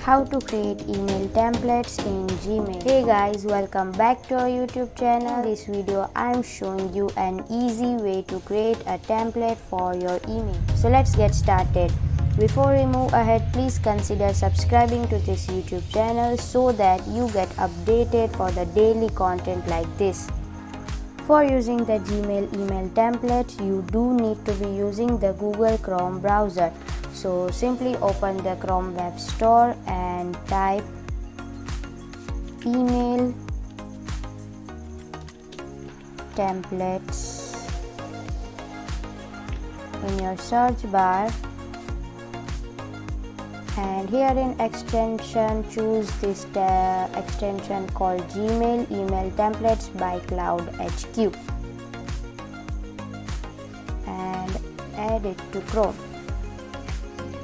how to create email templates in Gmail. Hey guys, welcome back to our YouTube channel. In this video I'm showing you an easy way to create a template for your email. So let's get started. Before we move ahead, please consider subscribing to this YouTube channel so that you get updated for the daily content like this. For using the Gmail email template, you do need to be using the Google Chrome browser. So simply open the Chrome Web Store and type email templates in your search bar, and here in extension choose this extension called Gmail email templates by Cloud HQ and add it to Chrome,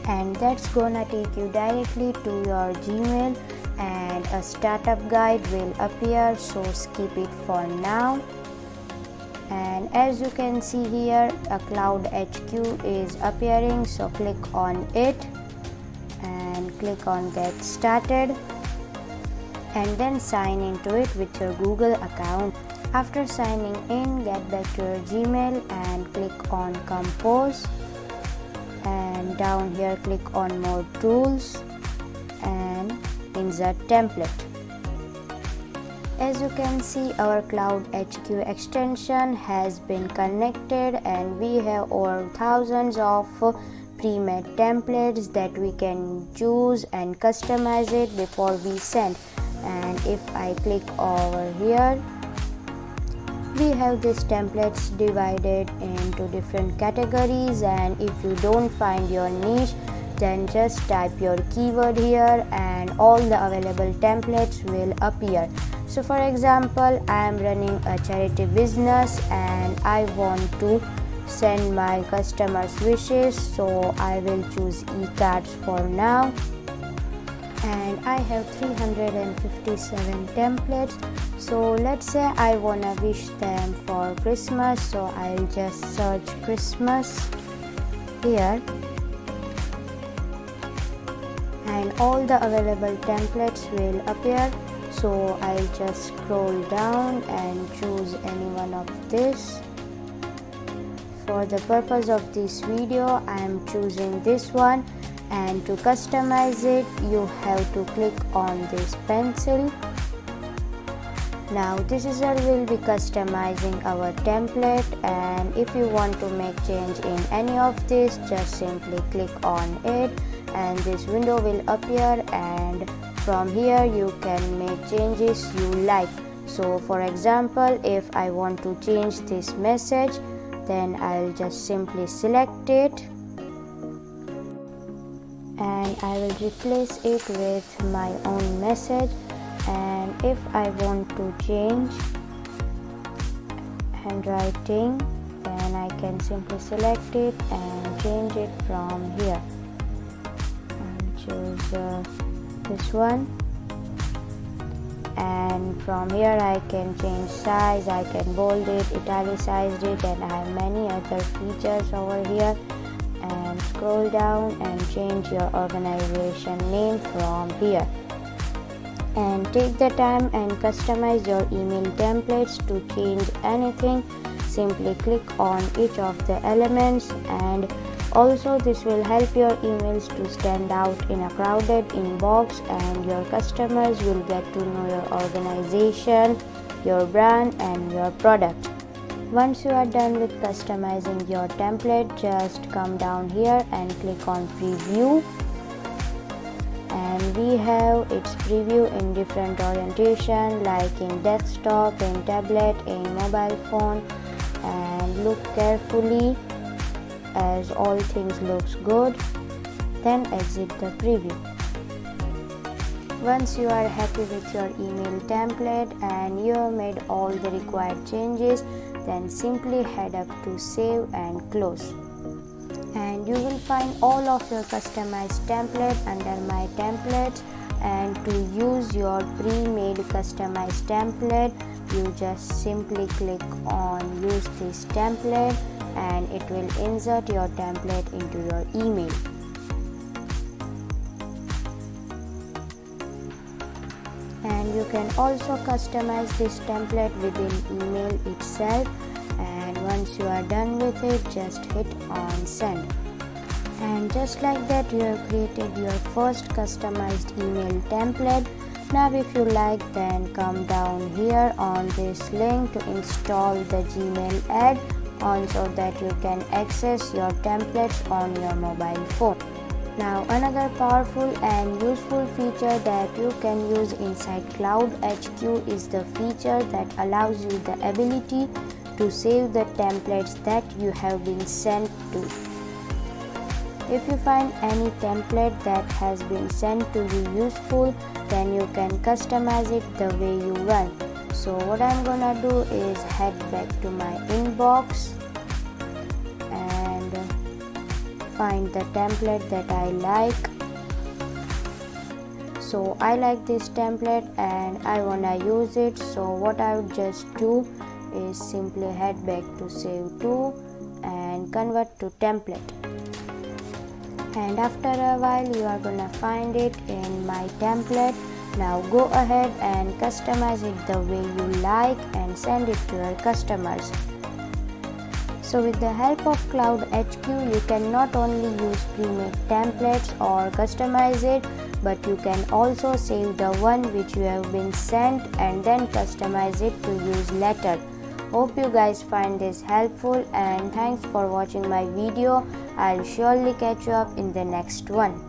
and that's gonna take you directly to your Gmail, and a startup guide will appear, so skip it for now. And as you can see here, a Cloud HQ is appearing, so click on it and click on get started, and then sign into it with your Google account. After signing in, get back to your Gmail and click on compose, and down here click on more tools and insert template. As you can see, our Cloud HQ extension has been connected, and we have over thousands of pre-made templates that we can choose and customize it before we send. And if I click over here, we have these templates divided into different categories, and if you don't find your niche, then just type your keyword here and all the available templates will appear. So for example, I am running a charity business and I want to send my customers wishes, so I will choose e-cards for now, and I have 357 templates. So let's say I wanna wish them for Christmas, so I'll just search Christmas here, and all the available templates will appear. So I'll just scroll down and choose any one of this. For the purpose of this video, I am choosing this one, and to customize it, you have to click on this pencil. Now this is where we'll be customizing our template, and if you want to make change in any of this, just simply click on it and this window will appear, and from here you can make changes you like. So for example, if I want to change this message, then I'll just simply select it and I will replace it with my own message. And if I want to change handwriting, then I can simply select it and change it from here and choose this one, and from here I can change size, I can bold it, italicize it, and I have many other features over here. And scroll down and change your organization name from here, and take the time and customize your email templates. To change anything, simply click on each of the elements, and also this will help your emails to stand out in a crowded inbox, and your customers will get to know your organization, your brand, and your product. Once you are done with customizing your template, just come down here and click on preview, and we have its preview in different orientation like in desktop, in tablet, in mobile phone, and look carefully as all things looks good, then exit the preview. Once you are happy with your email template and you have made all the required changes, then simply head up to save and close, and you will find all of your customized template under my templates. And to use your pre-made customized template, you just simply click on use this template and it will insert your template into your email. And you can also customize this template within email itself, and once you are done with it, just hit on send. And just like that, you have created your first customized email template. Now if you like, then come down here on this link to install the Gmail add-on so that you can access your templates on your mobile phone. Now another powerful and useful feature that you can use inside Cloud HQ is the feature that allows you the ability to save the templates that you have been sent to. If you find any template that has been sent to you useful, then you can customize it the way you want. So what I'm gonna do is head back to my inbox and find the template that I like. So I like this template and I wanna use it. So what I would just do is simply head back to save to and convert to template. And after a while you are gonna find it in my template. Now go ahead and customize it the way you like and send it to your customers. So with the help of Cloud HQ, you can not only use pre-made templates or customize it, but you can also save the one which you have been sent and then customize it to use later. Hope you guys find this helpful, and thanks for watching my video. I'll surely catch you up in the next one.